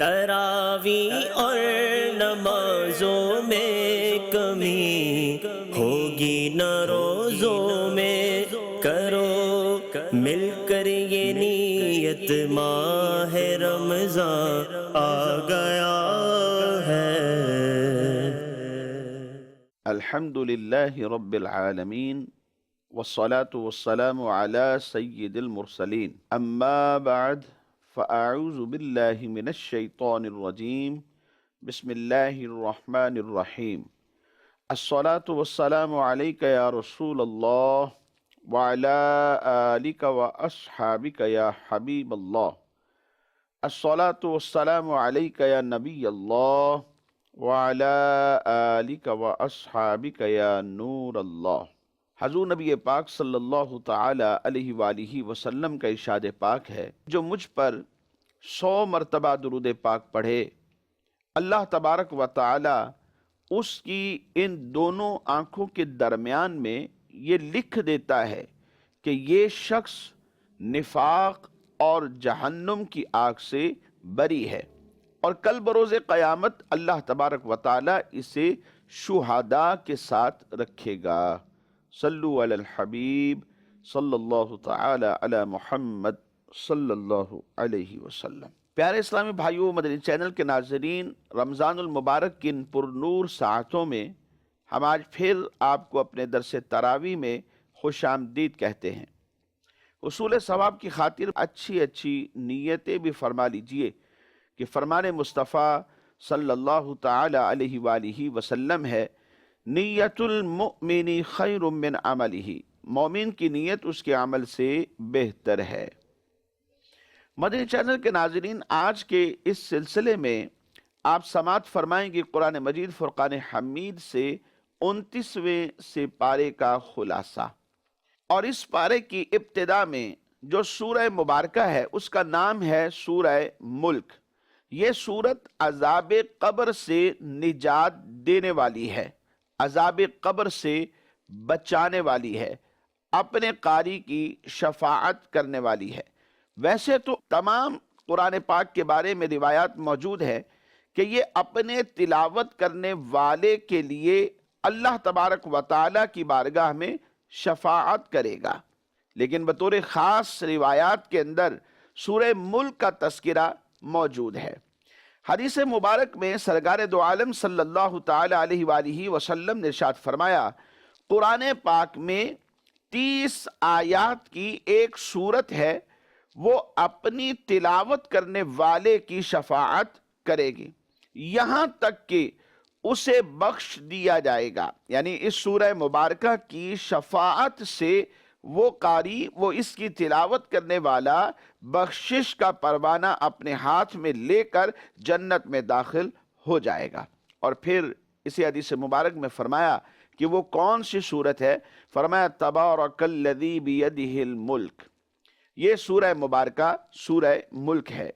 تراوی اور نمازوں میں کمی ہوگی نہ روزوں میں، کرو مل کر یہ نیت، ماہ رمضان آ گیا ہے۔ الحمد للہ رب العالمین والصلاة والسلام على سید المرسلین، اما بعد فاعوذ باللہ من الشیطان الرجیم، بسم اللہ الرحمن الرحیم۔ الصلاة والسلام علیک یا رسول اللہ وعلى آلک واصحابک یا حبیب اللہ۔ الصلاة والسلام علیک یا نبی اللہ وعلى آلک واصحابک یا نور اللہ۔ حضور نبی پاک صلی اللہ تعالی علیہ وآلہ وسلم کا ارشاد پاک ہے، جو مجھ پر 100 مرتبہ درود پاک پڑھے، اللہ تبارک و تعالی اس کی ان دونوں آنکھوں کے درمیان میں یہ لکھ دیتا ہے کہ یہ شخص نفاق اور جہنم کی آگ سے بری ہے، اور کل بروز قیامت اللہ تبارک و تعالی اسے شہداء کے ساتھ رکھے گا۔ صلو علی الحبیب صلی اللہ تعالی علی محمد صلی اللہ علیہ وسلم۔ پیارے اسلامی بھائیوں، مدنی چینل کے ناظرین، رمضان المبارک کی ان پرنور ساعتوں میں ہم آج پھر آپ کو اپنے درس تراویح میں خوش آمدید کہتے ہیں۔ حصول ثواب کی خاطر اچھی نیتیں بھی فرما لیجئے کہ فرمان مصطفیٰ صلی اللہ تعالی علیہ وآلہ وسلم ہے، نیت المؤمن خیر من عملہ، مومن کی نیت اس کے عمل سے بہتر ہے۔ مدنی چینل کے ناظرین، آج کے اس سلسلے میں آپ سماعت فرمائیں گے قرآن مجید فرقان حمید سے 29ویں سے پارے کا خلاصہ، اور اس پارے کی ابتدا میں جو سورہ مبارکہ ہے اس کا نام ہے سورہ ملک۔ یہ سورت عذاب قبر سے نجات دینے والی ہے، عذاب قبر سے بچانے والی ہے، اپنے قاری کی شفاعت کرنے والی ہے۔ ویسے تو تمام قرآن پاک کے بارے میں روایات موجود ہے کہ یہ اپنے تلاوت کرنے والے کے لیے اللہ تبارک و تعالی کی بارگاہ میں شفاعت کرے گا، لیکن بطور خاص روایات کے اندر سورہ ملک کا تذکرہ موجود ہے۔ حدیث مبارک میں سرکار دو عالم صلی اللہ تعالی علیہ وآلہ وسلم نے ارشاد فرمایا، قرآن پاک میں 30 آیات کی ایک سورت ہے، وہ اپنی تلاوت کرنے والے کی شفاعت کرے گی یہاں تک کہ اسے بخش دیا جائے گا۔ یعنی اس سورہ مبارکہ کی شفاعت سے وہ قاری، وہ اس کی تلاوت کرنے والا بخشش کا پروانہ اپنے ہاتھ میں لے کر جنت میں داخل ہو جائے گا۔ اور پھر اسی حدیث مبارک میں فرمایا کہ وہ کون سی سورت ہے؟ فرمایا تبارک الذی بیدہ الملک۔ یہ سورہ مبارکہ سورہ ملک ہے۔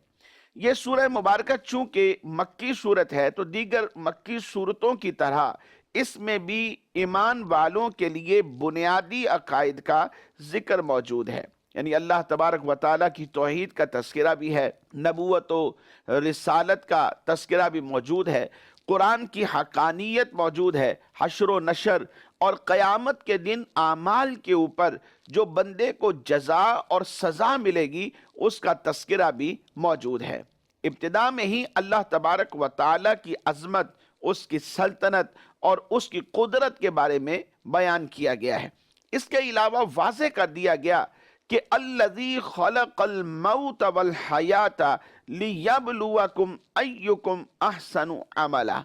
یہ سورہ مبارکہ چونکہ مکی سورت ہے تو دیگر مکی سورتوں کی طرح اس میں بھی ایمان والوں کے لیے بنیادی عقائد کا ذکر موجود ہے، یعنی اللہ تبارک و تعالیٰ کی توحید کا تذکرہ بھی ہے، نبوت و رسالت کا تذکرہ بھی موجود ہے، قرآن کی حقانیت موجود ہے، حشر و نشر اور قیامت کے دن اعمال کے اوپر جو بندے کو جزا اور سزا ملے گی اس کا تذکرہ بھی موجود ہے۔ ابتدا میں ہی اللہ تبارک و تعالیٰ کی عظمت، اس کی سلطنت اور اس کی قدرت کے بارے میں بیان کیا گیا ہے۔ اس کے علاوہ واضح کر دیا گیا کہ الذی خلق الموت والحیات لیبلوکم ایکم احسن عملا،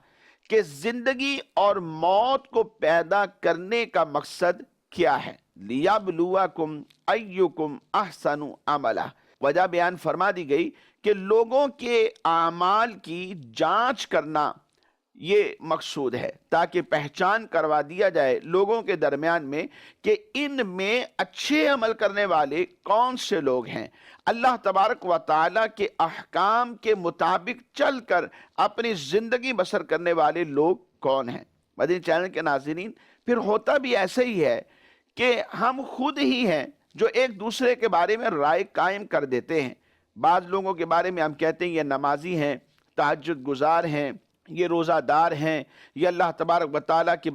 کہ زندگی اور موت کو پیدا کرنے کا مقصد کیا ہے؟ لیبلوکم ایکم احسن عملا۔ وجہ بیان فرما دی گئی کہ لوگوں کے اعمال کی جانچ کرنا یہ مقصود ہے، تاکہ پہچان کروا دیا جائے لوگوں کے درمیان میں کہ ان میں اچھے عمل کرنے والے کون سے لوگ ہیں، اللہ تبارک و تعالیٰ کے احکام کے مطابق چل کر اپنی زندگی بسر کرنے والے لوگ کون ہیں۔ مدنی چینل کے ناظرین، پھر ہوتا بھی ایسے ہی ہے کہ ہم خود ہی ہیں جو ایک دوسرے کے بارے میں رائے قائم کر دیتے ہیں۔ بعض لوگوں کے بارے میں ہم کہتے ہیں یہ نمازی ہیں، تہجد گزار ہیں، یہ روزہ دار ہیں، یہ اللہ تبارک و تعالیٰ کے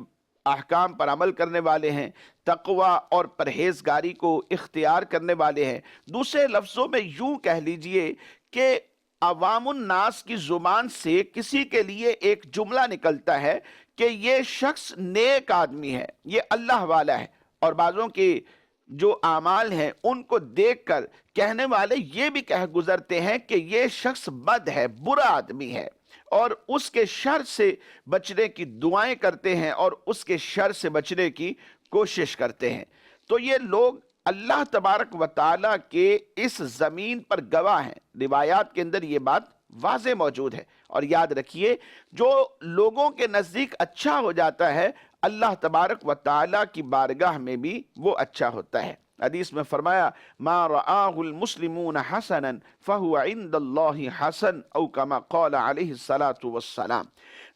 احکام پر عمل کرنے والے ہیں، تقوی اور پرہیزگاری کو اختیار کرنے والے ہیں۔ دوسرے لفظوں میں یوں کہہ لیجئے کہ عوام الناس کی زبان سے کسی کے لیے ایک جملہ نکلتا ہے کہ یہ شخص نیک آدمی ہے، یہ اللہ والا ہے، اور بعضوں کے جو اعمال ہیں ان کو دیکھ کر کہنے والے یہ بھی کہہ گزرتے ہیں کہ یہ شخص بد ہے، برا آدمی ہے، اور اس کے شر سے بچنے کی دعائیں کرتے ہیں اور اس کے شر سے بچنے کی کوشش کرتے ہیں۔ تو یہ لوگ اللہ تبارک و تعالیٰ کے اس زمین پر گواہ ہیں، روایات کے اندر یہ بات واضح موجود ہے۔ اور یاد رکھیے، جو لوگوں کے نزدیک اچھا ہو جاتا ہے اللہ تبارک و تعالیٰ کی بارگاہ میں بھی وہ اچھا ہوتا ہے۔ حدیث میں فرمایا ما رآہ المسلمون حسنا فہو عند اللہ حسن، او کما قال علیہ الصلاۃ والسلام،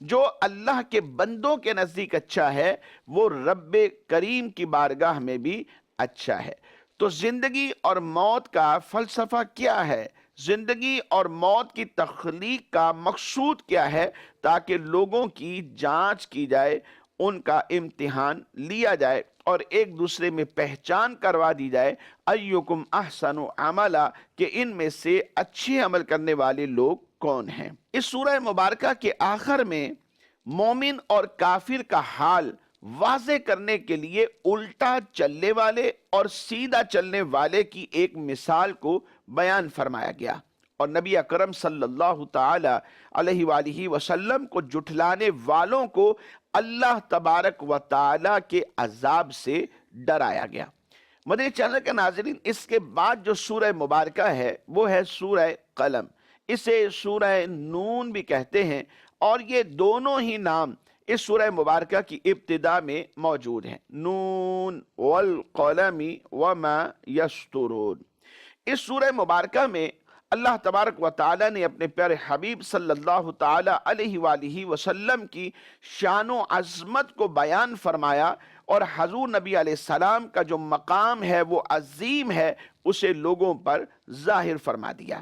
جو اللہ کے بندوں کے نزدیک اچھا ہے وہ رب کریم کی بارگاہ میں بھی اچھا ہے۔ تو زندگی اور موت کا فلسفہ کیا ہے؟ زندگی اور موت کی تخلیق کا مقصود کیا ہے؟ تاکہ لوگوں کی جانچ کی جائے، ان کا امتحان لیا جائے اور ایک دوسرے میں پہچان کروا دی جائے، ایکم احسن عملا، کہ ان میں سے اچھے عمل کرنے والے لوگ کون ہیں۔ اس سورہ مبارکہ کے آخر میں مومن اور کافر کا حال واضح کرنے کے لیے الٹا چلنے والے اور سیدھا چلنے والے کی ایک مثال کو بیان فرمایا گیا، اور نبی اکرم صلی اللہ تعالی علیہ وآلہ وسلم کو جھٹلانے والوں کو اللہ تبارک و تعالی کے عذاب سے ڈرایا گیا۔ مدنی چینل کے ناظرین، اس کے بعد جو سورہ مبارکہ ہے وہ ہے سورہ قلم، اسے سورہ نون بھی کہتے ہیں، اور یہ دونوں ہی نام اس سورہ مبارکہ کی ابتدا میں موجود ہیں، نون والقلم وما یسطرون۔ اس سورہ مبارکہ میں اللہ تبارک و تعالی نے اپنے پیارے حبیب صلی اللہ تعالی علیہ وآلہ وسلم کی شان و عظمت کو بیان فرمایا، اور حضور نبی علیہ السلام کا جو مقام ہے وہ عظیم ہے، اسے لوگوں پر ظاہر فرما دیا۔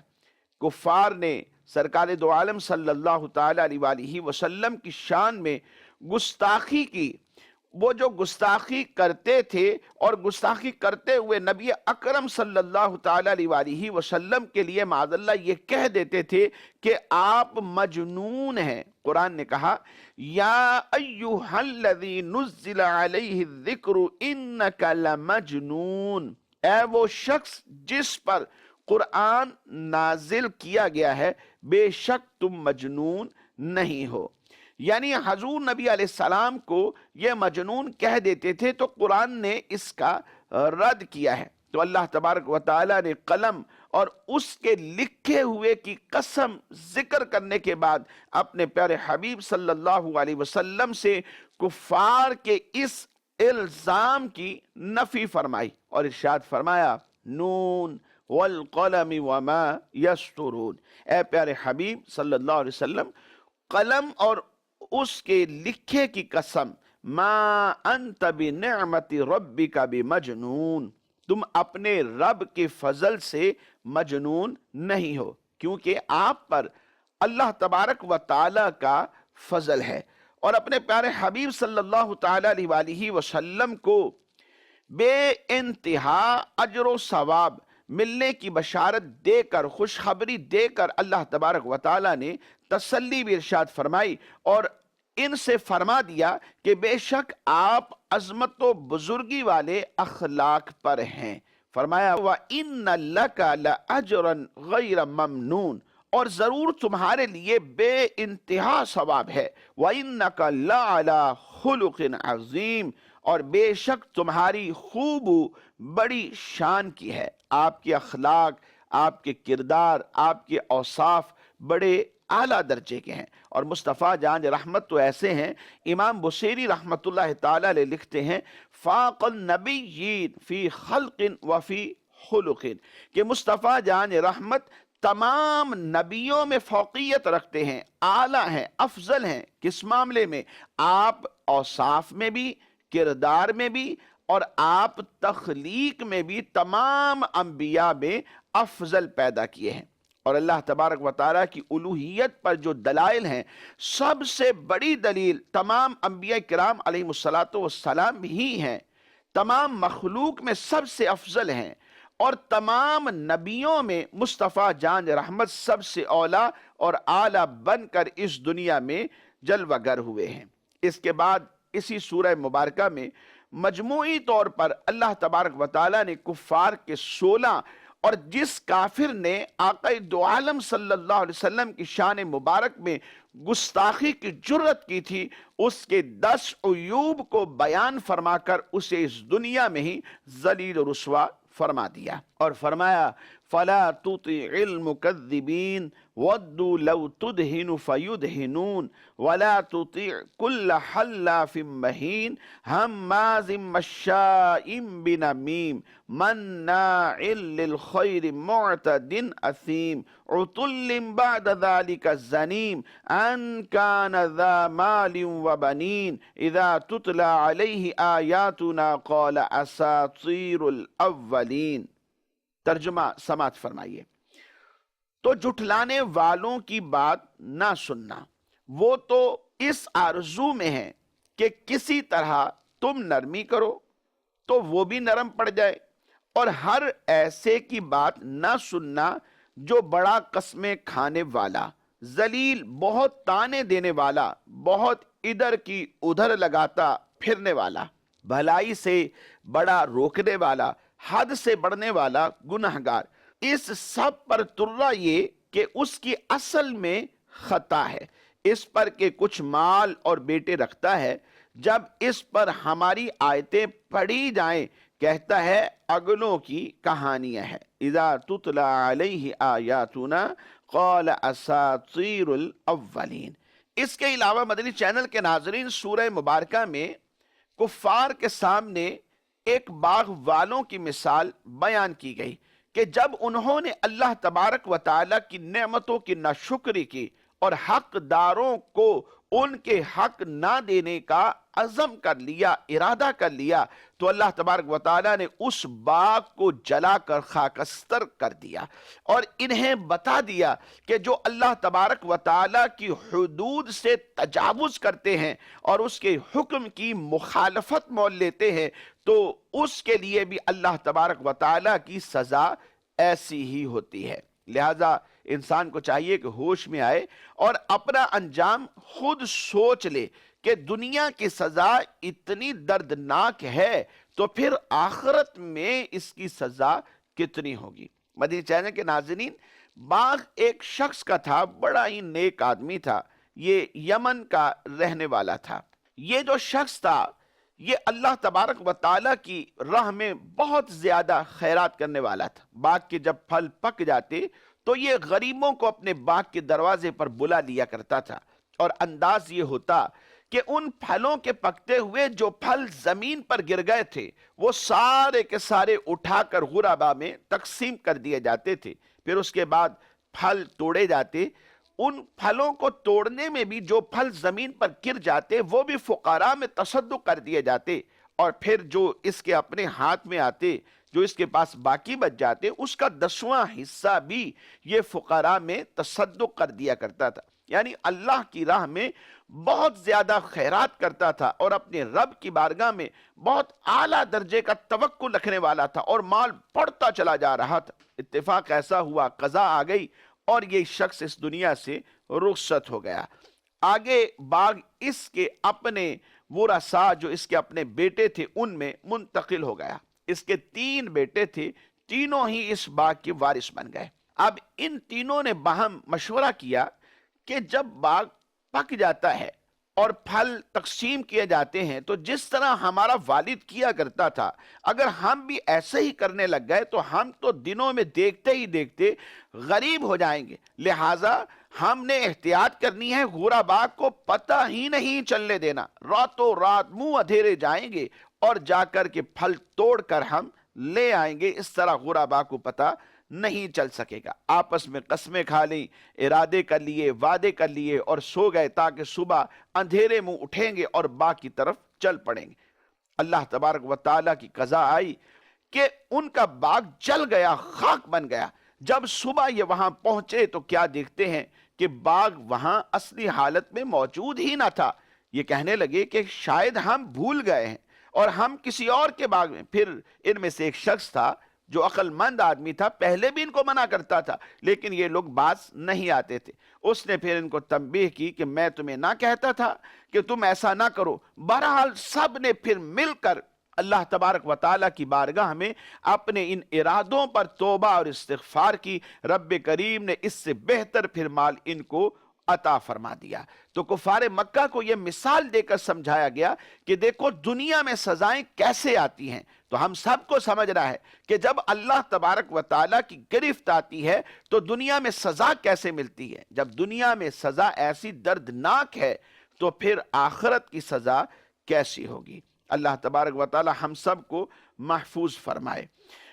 کفار نے سرکار دو عالم صلی اللہ تعالی علیہ وآلہ وسلم کی شان میں گستاخی کی، وہ جو گستاخی کرتے تھے اور گستاخی کرتے ہوئے نبی اکرم صلی اللہ تعالی علیہ وآلہ وسلم کے لیے معاذ اللہ یہ کہہ دیتے تھے کہ آپ مجنون ہیں۔ قرآن نے کہا یا ایہا الذی نزل علیہ الذکر انک لمجنون، اے وہ شخص جس پر قرآن نازل کیا گیا ہے، بے شک تم مجنون نہیں ہو۔ یعنی حضور نبی علیہ السلام کو یہ مجنون کہہ دیتے تھے، تو قرآن نے اس کا رد کیا ہے۔ تو اللہ تبارک و تعالیٰ نے قلم اور اس کے لکھے ہوئے کی قسم ذکر کرنے کے بعد اپنے پیارے حبیب صلی اللہ علیہ وسلم سے کفار کے اس الزام کی نفی فرمائی، اور ارشاد فرمایا نون والقلم وما یسطرون، اے پیارے حبیب صلی اللہ علیہ وسلم، قلم اور اس کے لکھے کی قسم، ما انت بنعمت ربک بمجنون، تم اپنے رب کے فضل سے مجنون نہیں ہو، کیونکہ آپ پر اللہ تبارک و تعالی کا فضل ہے۔ اور اپنے پیارے حبیب صلی اللہ تعالی علیہ وآلہ وسلم کو بے انتہا اجر و ثواب ملنے کی بشارت دے کر، خوشخبری دے کر اللہ تبارک و تعالی نے تسلی بھی ارشاد فرمائی، اور ان سے فرما دیا کہ بے شک آپ عظمت و بزرگی والے اخلاق پر ہیں۔ فرمایا وَإِنَّ لَكَ لَأَجْرًا غَيْرَ مَمْنُونَ، اور ضرور تمہارے لیے بے انتہا ثواب ہے، وَإِنَّكَ لَعَلَىٰ خُلُقٍ عَظِيمٍ، اور بے شک تمہاری خوب بڑی شان کی ہے، آپ کے اخلاق، آپ کے کردار، آپ کے اوصاف بڑے اعلیٰ درجے کے ہیں۔ اور مصطفیٰ جان رحمت تو ایسے ہیں، امام بصیری رحمت اللہ تعالی علیہ لکھتے ہیں فاق النبیین فی خلق وفی خلق، کہ مصطفیٰ جان رحمت تمام نبیوں میں فوقیت رکھتے ہیں، اعلیٰ ہیں، افضل ہیں۔ کس معاملے میں؟ آپ اوصاف میں بھی، کردار میں بھی، اور آپ تخلیق میں بھی تمام انبیاء میں افضل پیدا کیے ہیں۔ اور اللہ تبارک و تعالیٰ کی الوہیت پر جو دلائل ہیں، سب سے بڑی دلیل تمام انبیاء کرام علیہم السلام ہی ہیں، تمام مخلوق میں سب سے افضل ہیں، اور تمام نبیوں میں مصطفیٰ جان رحمت سب سے اولا اور اعلیٰ بن کر اس دنیا میں جلوہ گر ہوئے ہیں۔ اس کے بعد اسی سورہ مبارکہ میں مجموعی طور پر اللہ تبارک و تعالیٰ نے کفار کے 16 اور جس کافر نے آقا دو عالم صلی اللہ علیہ وسلم کی شان مبارک میں گستاخی کی جرت کی تھی، اس کے 10 عیوب کو بیان فرما کر اسے اس دنیا میں ہی ذلیل و رسوا فرما دیا، اور فرمایا فَلَا تُطِعِ الْمُكَذِّبِينَ وَدُّوا لَوْ تُدْهِنُ فَيُدْهِنُونَ وَلَا تُطِعْ كُلَّ حَلَّافٍ مَّهِينٍ هَمَّازٍ مَّشَّاءٍ بِنَمِيمٍ مَّنَّاعٍ لِّلْخَيْرِ مُعْتَدٍ أَثِيمٍ عُتُلٍّ بَعْدَ ذَلِكَ زَنِيمٍ أَن كَانَ ذَا مَالٍ وَبَنِينَ إِذَا تُتْلَى عَلَيْهِ آيَاتُنَا قَالَ أَسَاطِيرُ الْأَوَّلِينَ۔ ترجمہ سماعت فرمائیے۔ تو جھٹلانے والوں کی بات نہ سننا، وہ تو اس آرزو میں ہے کہ کسی طرح تم نرمی کرو تو وہ بھی نرم پڑ جائے، اور ہر ایسے کی بات نہ سننا جو بڑا قسمیں کھانے والا، ذلیل، بہت تانے دینے والا، بہت ادھر کی ادھر لگاتا پھرنے والا، بھلائی سے بڑا روکنے والا، حد سے بڑھنے والا گنہگار، اس سب پر ترا یہ کہ اس کی اصل میں خطا ہے، اس پر کہ کچھ مال اور بیٹے رکھتا ہے، جب اس پر ہماری آیتیں پڑھی جائیں کہتا ہے اگلوں کی کہانیاں ہیں۔ اذا تتلا علیہ آیاتنا قال اساطیر الاولین۔ اس کے علاوہ مدنی چینل کے ناظرین، سورہ مبارکہ میں کفار کے سامنے ایک باغ والوں کی مثال بیان کی گئی کہ جب انہوں نے اللہ تبارک و تعالیٰ کی نعمتوں کی ناشکری کی اور حقداروں کو ان کے حق نہ دینے کا عزم کر لیا، ارادہ کر لیا، تو اللہ تبارک و تعالیٰ نے اس باغ کو جلا کر خاکستر کر دیا، اور انہیں بتا دیا کہ جو اللہ تبارک و تعالیٰ کی حدود سے تجاوز کرتے ہیں اور اس کے حکم کی مخالفت مول لیتے ہیں، تو اس کے لیے بھی اللہ تبارک و تعالیٰ کی سزا ایسی ہی ہوتی ہے۔ لہذا انسان کو چاہیے کہ ہوش میں آئے اور اپنا انجام خود سوچ لے کہ دنیا کی سزا اتنی دردناک ہے تو پھر آخرت میں اس کی سزا کتنی ہوگی۔ مدنی چینل کے ناظرین، باغ ایک شخص کا تھا، بڑا ہی نیک آدمی تھا، یہ یمن کا رہنے والا تھا۔ یہ جو شخص تھا یہ اللہ تبارک و تعالیٰ کی راہ میں بہت زیادہ خیرات کرنے والا تھا۔ باغ کے جب پھل پک جاتے تو یہ غریبوں کو اپنے باغ کے دروازے پر بلا لیا کرتا تھا، اور انداز یہ ہوتا کہ ان پھلوں کے پکتے ہوئے جو پھل زمین پر گر گئے تھے وہ سارے کے سارے اٹھا کر غربا میں تقسیم کر دیے جاتے تھے۔ پھر اس کے بعد پھل توڑے جاتے، ان پھلوں کو توڑنے میں بھی جو پھل زمین پر گر جاتے وہ بھی فقراء میں تصدق کر دیے جاتے، اور پھر جو اس کے اپنے ہاتھ میں آتے، جو اس کے پاس باقی بچ جاتے، اس کا 10واں حصہ بھی یہ فقراء میں تصدق کر دیا کرتا تھا۔ یعنی اللہ کی راہ میں بہت زیادہ خیرات کرتا تھا، اور اپنے رب کی بارگاہ میں بہت اعلیٰ درجے کا توقع رکھنے والا تھا، اور مال بڑھتا چلا جا رہا تھا۔ اتفاق ایسا ہوا، قضا آ گئی اور یہ شخص اس دنیا سے رخصت ہو گیا۔ آگے باغ اس کے اپنے ورثاء، جو اس کے اپنے بیٹے تھے، ان میں منتقل ہو گیا۔ اس کے 3 بیٹے تھے، تینوں ہی اس باغ کے وارث بن گئے۔ اب ان تینوں نے باہم مشورہ کیا کہ جب باغ پک جاتا ہے اور پھل تقسیم کیے جاتے ہیں تو جس طرح ہمارا والد کیا کرتا تھا، اگر ہم بھی ایسے ہی کرنے لگ گئے تو ہم تو دنوں میں دیکھتے ہی دیکھتے غریب ہو جائیں گے، لہٰذا ہم نے احتیاط کرنی ہے، غرباء کو پتہ ہی نہیں چلنے دینا، راتوں رات منہ ادھیرے جائیں گے اور جا کر کے پھل توڑ کر ہم لے آئیں گے، اس طرح غرباء کو پتہ نہیں چل سکے گا۔ آپس میں قسمیں کھا لیں، ارادے کر لیے، وعدے کر لیے اور سو گئے تاکہ صبح اندھیرے منہ اٹھیں گے اور باغ کی طرف چل پڑیں گے۔ اللہ تبارک و تعالیٰ کی قضا آئی کہ ان کا باغ جل گیا، خاک بن گیا۔ جب صبح یہ وہاں پہنچے تو کیا دیکھتے ہیں کہ باغ وہاں اصلی حالت میں موجود ہی نہ تھا۔ یہ کہنے لگے کہ شاید ہم بھول گئے ہیں اور ہم کسی اور کے باغ میں۔ پھر ان میں سے ایک شخص تھا جو عقل مند آدمی تھا، پہلے بھی ان کو منع کرتا تھا لیکن یہ لوگ باز نہیں آتے تھے۔ اس نے پھر ان کو تنبیہ کی کہ میں تمہیں نہ کہتا تھا کہ تم ایسا نہ کرو۔ بہرحال سب نے پھر مل کر اللہ تبارک و تعالیٰ کی بارگاہ میں اپنے ان ارادوں پر توبہ اور استغفار کی۔ رب کریم نے اس سے بہتر پھر مال ان کو عطا فرما دیا۔ تو کفار مکہ کو یہ مثال دے کر سمجھایا گیا کہ دیکھو دنیا میں سزائیں کیسے آتی ہیں۔ تو ہم سب کو سمجھنا ہے کہ جب اللہ تبارک و تعالیٰ کی گرفت آتی ہے تو دنیا میں سزا کیسے ملتی ہے۔ جب دنیا میں سزا ایسی دردناک ہے تو پھر آخرت کی سزا کیسی ہوگی۔ اللہ تبارک و تعالیٰ ہم سب کو محفوظ فرمائے۔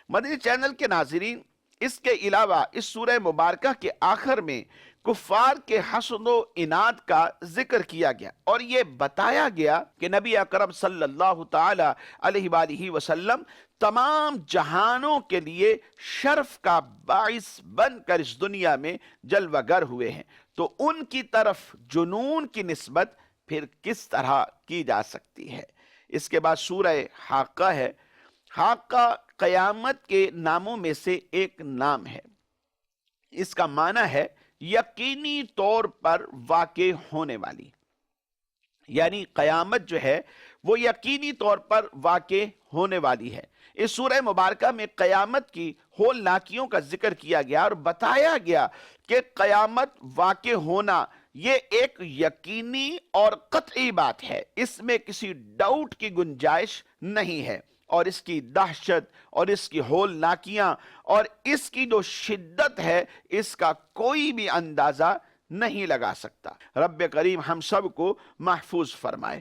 مدنی چینل کے ناظرین، اس کے علاوہ اس سورہ مبارکہ کے آخر میں کفار کے حسد و عناد کا ذکر کیا گیا اور یہ بتایا گیا کہ نبی اکرم صلی اللہ تعالی علیہ وآلہ وسلم تمام جہانوں کے لیے شرف کا باعث بن کر اس دنیا میں جلوہ گر ہوئے ہیں، تو ان کی طرف جنون کی نسبت پھر کس طرح کی جا سکتی ہے۔ اس کے بعد سورہ حاقہ ہے۔ حاقہ قیامت کے ناموں میں سے ایک نام ہے۔ اس کا معنی ہے یقینی طور پر واقع ہونے والی، یعنی قیامت جو ہے وہ یقینی طور پر واقع ہونے والی ہے۔ اس سورہ مبارکہ میں قیامت کی ہولناکیوں کا ذکر کیا گیا اور بتایا گیا کہ قیامت واقع ہونا یہ ایک یقینی اور قطعی بات ہے، اس میں کسی ڈاؤٹ کی گنجائش نہیں ہے، اور اس کی دہشت اور اس کی ہولناکیاں اور اس کی جو شدت ہے اس کا کوئی بھی اندازہ نہیں لگا سکتا۔ رب کریم ہم سب کو محفوظ فرمائے۔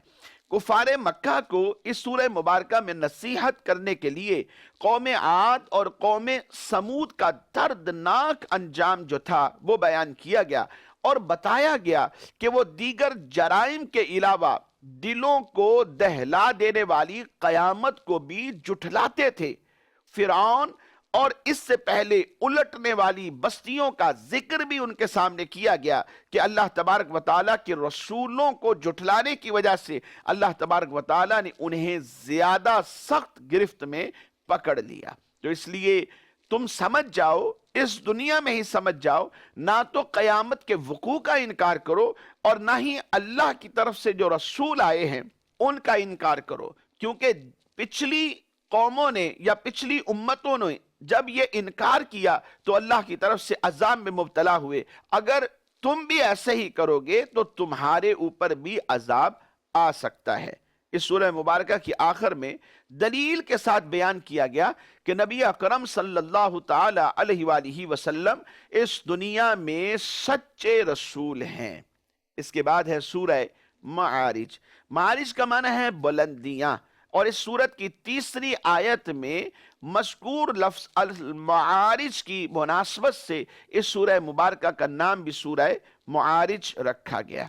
کفار مکہ کو اس سورہ مبارکہ میں نصیحت کرنے کے لیے قوم عاد اور قوم سمود کا دردناک انجام جو تھا وہ بیان کیا گیا اور بتایا گیا کہ وہ دیگر جرائم کے علاوہ دلوں کو دہلا دینے والی قیامت کو بھی جھٹلاتے تھے۔ فرعون اور اس سے پہلے الٹنے والی بستیوں کا ذکر بھی ان کے سامنے کیا گیا کہ اللہ تبارک و تعالیٰ کے رسولوں کو جھٹلانے کی وجہ سے اللہ تبارک و تعالیٰ نے انہیں زیادہ سخت گرفت میں پکڑ لیا۔ تو اس لیے تم سمجھ جاؤ، اس دنیا میں ہی سمجھ جاؤ، نہ تو قیامت کے وقوع کا انکار کرو اور نہ ہی اللہ کی طرف سے جو رسول آئے ہیں ان کا انکار کرو، کیونکہ پچھلی قوموں نے یا پچھلی امتوں نے جب یہ انکار کیا تو اللہ کی طرف سے عذاب میں مبتلا ہوئے۔ اگر تم بھی ایسے ہی کرو گے تو تمہارے اوپر بھی عذاب آ سکتا ہے۔ اس سورہ مبارکہ کی آخر میں دلیل کے ساتھ بیان کیا گیا کہ نبی اکرم صلی اللہ تعالی علیہ وآلہ وسلم اس دنیا میں سچے رسول ہیں۔ اس کے بعد ہے سورہ معارج۔ معارج کا معنی ہے بلندیاں، اور اس سورت کی تیسری آیت میں مذکور لفظ المعارج کی مناسبت سے اس سورہ مبارکہ کا نام بھی سورہ معارج رکھا گیا۔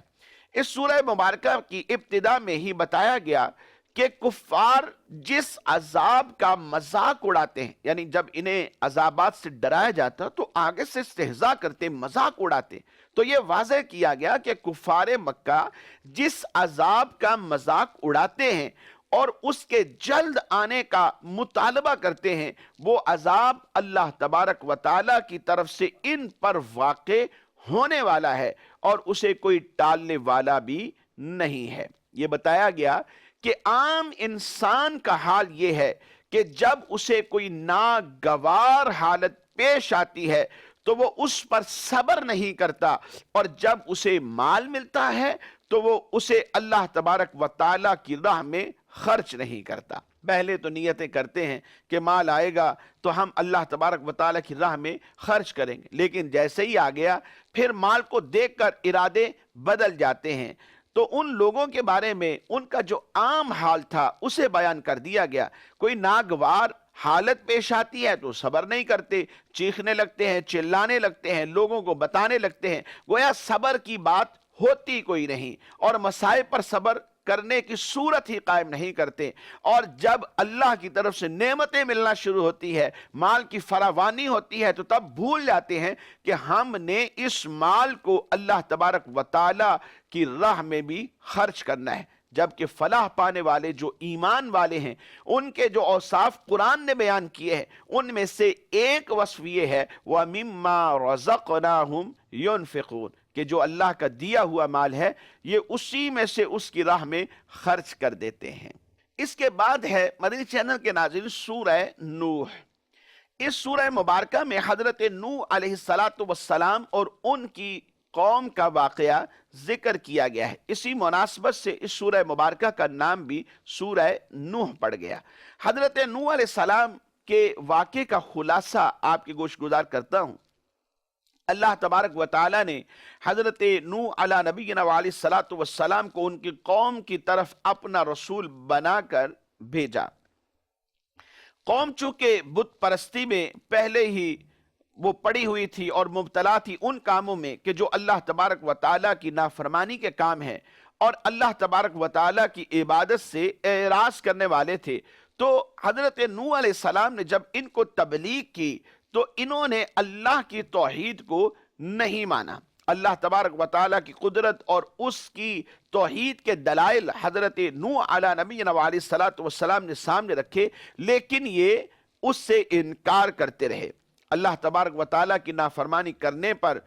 اس سورہ مبارکہ کی ابتدا میں ہی بتایا گیا کہ کفار جس عذاب کا مذاق اڑاتے ہیں، یعنی جب انہیں عذابات سے ڈرایا جاتا تو آگے سے استہزاء کرتے، مذاق اڑاتے، تو یہ واضح کیا گیا کہ کفار مکہ جس عذاب کا مذاق اڑاتے ہیں اور اس کے جلد آنے کا مطالبہ کرتے ہیں، وہ عذاب اللہ تبارک و تعالیٰ کی طرف سے ان پر واقع ہونے والا ہے اور اسے کوئی ٹالنے والا بھی نہیں ہے۔ یہ بتایا گیا کہ عام انسان کا حال یہ ہے کہ جب اسے کوئی ناگوار حالت پیش آتی ہے تو وہ اس پر صبر نہیں کرتا، اور جب اسے مال ملتا ہے تو وہ اسے اللہ تبارک و تعالیٰ کی راہ میں خرچ نہیں کرتا۔ پہلے تو نیتیں کرتے ہیں کہ مال آئے گا تو ہم اللہ تبارک و تعالیٰ کی راہ میں خرچ کریں گے، لیکن جیسے ہی آ گیا پھر مال کو دیکھ کر ارادے بدل جاتے ہیں۔ تو ان لوگوں کے بارے میں ان کا جو عام حال تھا اسے بیان کر دیا گیا۔ کوئی ناگوار حالت پیش آتی ہے تو صبر نہیں کرتے، چیخنے لگتے ہیں، چلانے لگتے ہیں، لوگوں کو بتانے لگتے ہیں، گویا صبر کی بات ہوتی کوئی نہیں اور مسائب پر صبر کرنے کی صورت ہی قائم نہیں کرتے، اور جب اللہ کی طرف سے نعمتیں ملنا شروع ہوتی ہے، مال کی فراوانی ہوتی ہے، تو تب بھول جاتے ہیں کہ ہم نے اس مال کو اللہ تبارک و تعالی کی راہ میں بھی خرچ کرنا ہے۔ جبکہ فلاح پانے والے جو ایمان والے ہیں، ان کے جو اوصاف قرآن نے بیان کیے ہیں، ان میں سے ایک وصف یہ ہے وَمِمَّا رَزَقْنَاهُمْ يُنْفِقُونَ، کہ جو اللہ کا دیا ہوا مال ہے یہ اسی میں سے اس کی راہ میں خرچ کر دیتے ہیں۔ اس کے بعد ہے مدنی چینل کے ناظرین سورہ نوح۔ اس سورہ مبارکہ میں حضرت نوح علیہ السلام اور ان کی قوم کا واقعہ ذکر کیا گیا ہے۔ اسی مناسبت سے اس سورہ مبارکہ کا نام بھی سورہ نوح پڑ گیا۔ حضرت نوح علیہ السلام کے واقعے کا خلاصہ آپ کی گوش گزار کرتا ہوں۔ اللہ تبارک و تعالی نے حضرت نوح علی نبینا علیہ السلام کو ان کی قوم کی طرف اپنا رسول بنا کر بھیجا۔ قوم چونکہ بت پرستی میں پہلے ہی وہ پڑی ہوئی تھی اور مبتلا تھی ان کاموں میں کہ جو اللہ تبارک و تعالیٰ کی نافرمانی کے کام ہیں، اور اللہ تبارک و تعالیٰ کی عبادت سے اعراض کرنے والے تھے، تو حضرت نوح علیہ السلام نے جب ان کو تبلیغ کی تو انہوں نے اللہ کی توحید کو نہیں مانا۔ اللہ تبارک و تعالیٰ کی قدرت اور اس کی توحید کے دلائل حضرت نوح علی نبینا علیہ السلام نے سامنے رکھے، لیکن یہ اس سے انکار کرتے رہے۔ اللہ تبارک و تعالیٰ کی نافرمانی کرنے پر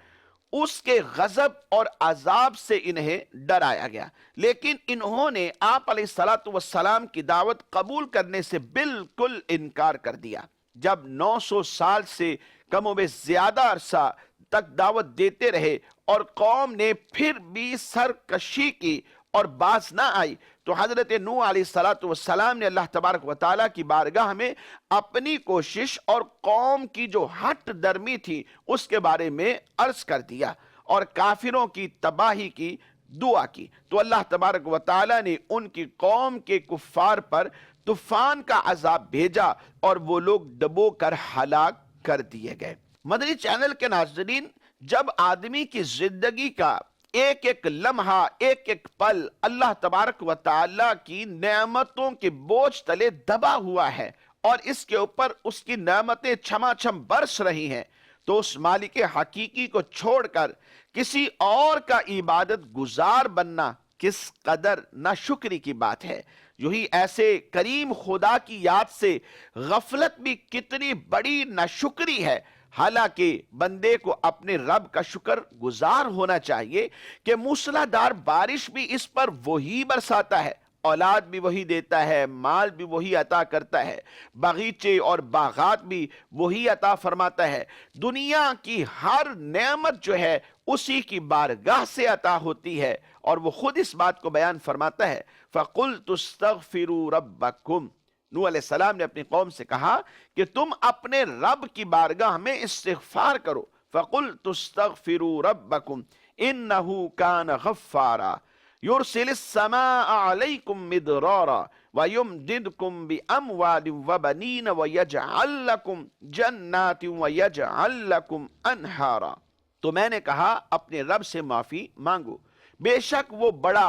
اس کے غضب اور عذاب سے انہیں ڈرایا گیا، لیکن انہوں نے آپ علیہ السلام کی دعوت قبول کرنے سے بالکل انکار کر دیا۔ جب 900 سال سے کم و بیش زیادہ عرصہ تک دعوت دیتے رہے اور قوم نے پھر بھی سرکشی کی اور باز نہ آئی، تو حضرت نوح علیہ السلام نے اللہ تبارک و تعالیٰ کی بارگاہ میں اپنی کوشش اور قوم کی جو ہٹ درمی تھی اس کے بارے میں عرض کر دیا اور کافروں کی تباہی کی دعا کی۔ تو اللہ تبارک و تعالیٰ نے ان کی قوم کے کفار پر طوفان کا عذاب بھیجا اور وہ لوگ ڈبو کر ہلاک کر دیے گئے۔ مدنی چینل کے ناظرین، جب آدمی کی زندگی کا ایک ایک لمحہ، ایک ایک پل اللہ تبارک و تعالیٰ کی نعمتوں کے بوجھ تلے دبا ہوا ہے اور اس کے اوپر اس کی نعمتیں چھما چھم برس رہی ہیں، تو اس مالک حقیقی کو چھوڑ کر کسی اور کا عبادت گزار بننا کس قدر ناشکری کی بات ہے۔ یہی ایسے کریم خدا کی یاد سے غفلت بھی کتنی بڑی ناشکری ہے۔ حالانکہ بندے کو اپنے رب کا شکر گزار ہونا چاہیے کہ موسلادھار بارش بھی اس پر وہی برساتا ہے، اولاد بھی وہی دیتا ہے، مال بھی وہی عطا کرتا ہے، باغیچے اور باغات بھی وہی عطا فرماتا ہے۔ دنیا کی ہر نعمت جو ہے اسی کی بارگاہ سے عطا ہوتی ہے، اور وہ خود اس بات کو بیان فرماتا ہے فَقُلْتُ اسْتَغْفِرُوا رَبَّكُمْ۔ نوح علیہ السلام نے اپنی قوم سے کہا کہ تم اپنے رب کی بارگاہ میں استغفار کرو۔ فَقُلْتُ اسْتَغْفِرُوا رَبَّكُمْ إِنَّهُ كَانَ غَفَّارًا يُرْسِلِ السَّمَاءَ عَلَيْكُمْ مِدْرَارًا وَيُمْدِدْكُمْ بِأَمْوَالٍ وَبَنِينَ وَيَجْعَلْ لَكُمْ جَنَّاتٍ وَيَجْعَلْ لَكُمْ أَنْهَارًا۔ تو میں نے کہا اپنے رب سے معافی مانگو، بے شک وہ بڑا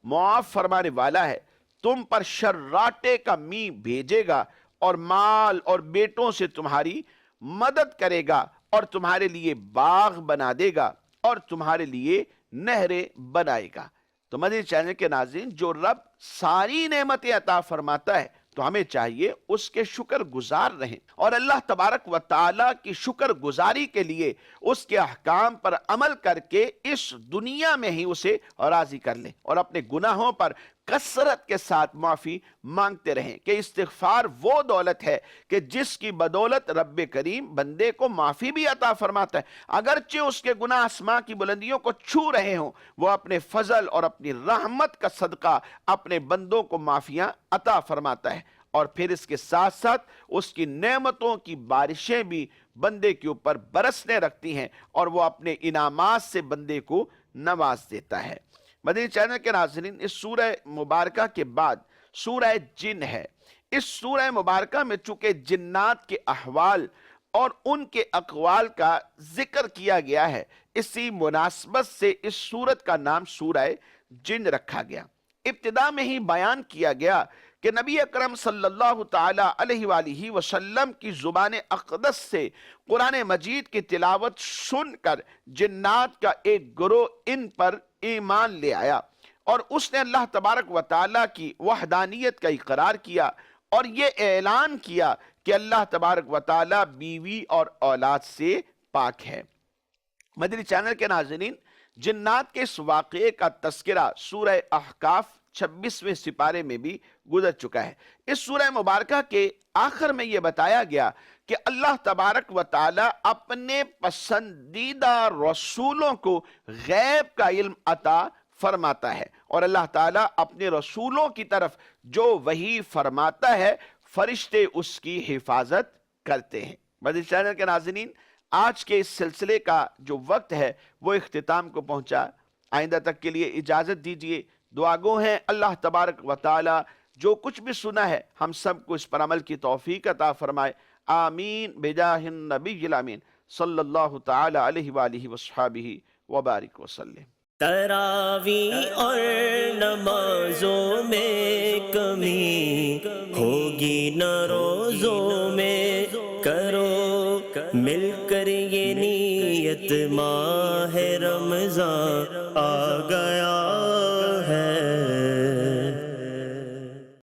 معاف فرمانے والا ہے، تم پر شراٹے کا می بھیجے گا اور مال اور بیٹوں سے تمہاری مدد کرے گا اور تمہارے لیے باغ بنا دے گا اور تمہارے لیے نہریں بنائے گا۔ تو مدنی چینل کے ناظرین، جو رب ساری نعمتیں عطا فرماتا ہے تو ہمیں چاہیے اس کے شکر گزار رہیں، اور اللہ تبارک و تعالیٰ کی شکر گزاری کے لیے اس کے احکام پر عمل کر کے اس دنیا میں ہی اسے راضی کر لیں، اور اپنے گناہوں پر کثرت کے ساتھ معافی مانگتے رہیں کہ استغفار وہ دولت ہے کہ جس کی بدولت رب کریم بندے کو معافی بھی عطا فرماتا ہے، اگرچہ اس کے گناہ آسمان کی بلندیوں کو چھو رہے ہوں، وہ اپنے فضل اور اپنی رحمت کا صدقہ اپنے بندوں کو معافیاں عطا فرماتا ہے، اور پھر اس کے ساتھ ساتھ اس کی نعمتوں کی بارشیں بھی بندے کے اوپر برسنے رکھتی ہیں اور وہ اپنے انعامات سے بندے کو نواز دیتا ہے۔ مدنی چینل کے ناظرین، اس سورہ مبارکہ کے بعد سورہ جن ہے۔ اس سورہ مبارکہ میں چونکہ جنات کے احوال اور ان کے اقوال کا ذکر کیا گیا ہے، اسی مناسبت سے اس سورت کا نام سورہ جن رکھا گیا۔ ابتدا میں ہی بیان کیا گیا کہ نبی اکرم صلی اللہ تعالی علیہ وآلہ وسلم کی زبان اقدس سے قرآن مجید کی تلاوت سن کر جنات کا ایک گروہ ان پر ایمان لے آیا، اور اس نے اللہ تبارک و تعالی کی وحدانیت کا اقرار کیا اور یہ اعلان کیا کہ اللہ تبارک و تعالی بیوی اور اولاد سے پاک ہے۔ مدنی چینل کے ناظرین، جنات کے اس واقعے کا تذکرہ سورہ احقاف 26ویں سپارے میں بھی گزر چکا ہے۔ اس سورہ مبارکہ کے آخر میں یہ بتایا گیا کہ اللہ تبارک و تعالی اپنے پسندیدہ رسولوں کو غیب کا علم عطا فرماتا ہے، اور اللہ تعالیٰ اپنے رسولوں کی طرف جو وحی فرماتا ہے فرشتے اس کی حفاظت کرتے ہیں۔ مدنی چینل کے ناظرین، آج کے اس سلسلے کا جو وقت ہے وہ اختتام کو پہنچا۔ آئندہ تک کے لیے اجازت دیجیے، دعا گو ہیں اللہ تبارک و تعالی جو کچھ بھی سنا ہے ہم سب کو اس پر عمل کی توفیق عطا فرمائے۔ آمین بجاہ النبی الامین صلی اللہ تعالی علیہ وآلہ وصحبہ وبارک وسلم۔ تراوی اور نمازوں میں کمی ہوگی نہ روزوں میں، کرو مل کر یہ نیت، ماہ رمضان آ گیا۔